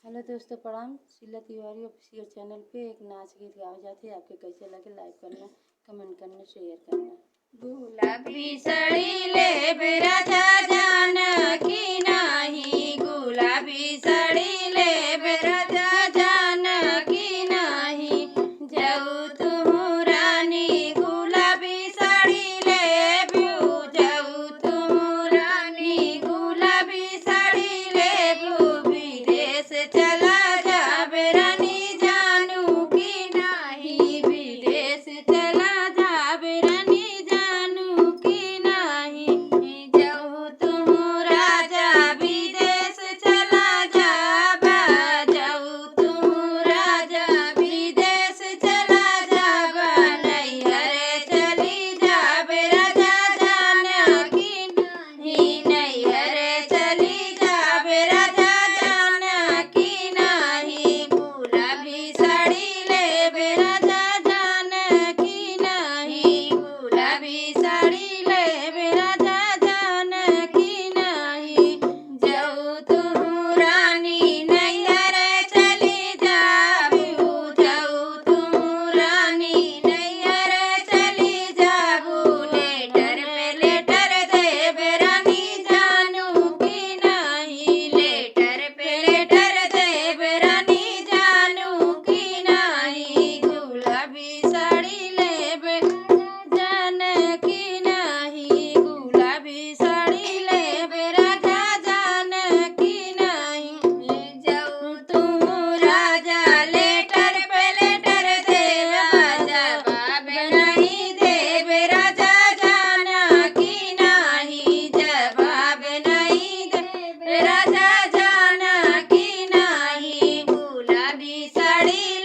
Hello दोस्तों, प्रणाम। Sheela Tiwari official channel पे एक नाच गीत गावे जाते। आपके कैसे लगे लाइक करना, कमेंट करना, शेयर करना। गुलाबी साड़ी ले राजा जान की नाही, गुलाबी साड़ी ले राजा जान की नाही। जाऊ तुम रानी गुलाबी साड़ी ले ब्यू, जाऊ तुम रानी गुलाबी साड़ी ले ब्यू। विदेश चला जाबे रानी जानू की नाही, विदेश चला जाबे रानी जानू की नाही। जाऊ तुम राजा विदेश चला जाबा, जाऊ तुम राजा विदेश चला जाबा। नैहर चली जाबे राजा जान की नाही, नैहर चली जाबे राजा जान की नाही। गुलाबी साड़ी लेबे राजा जान की नाही, गुलाबी साड़ी लेबे राजा जान की नाही। जाऊ तुम रानी नैहर चली जाबू, जाऊ तुम रानी नैहर चली जाबू। लेटर पे लेटर देबे रानी जानू की नाही, लेटर पे लेटर देबे रानी जानू की नाही। गुलाबी साड़ी लेबे जान की नाही, गुलाबी साड़ी लेबे राजा जान की नाही। जाऊ तुम राजा लेटर पे लेटर देबा, जवाब नहीं देबे राजा जान की नाही, जवाब नहीं देबे राजा जान की नाही। गुलाबी साड़ी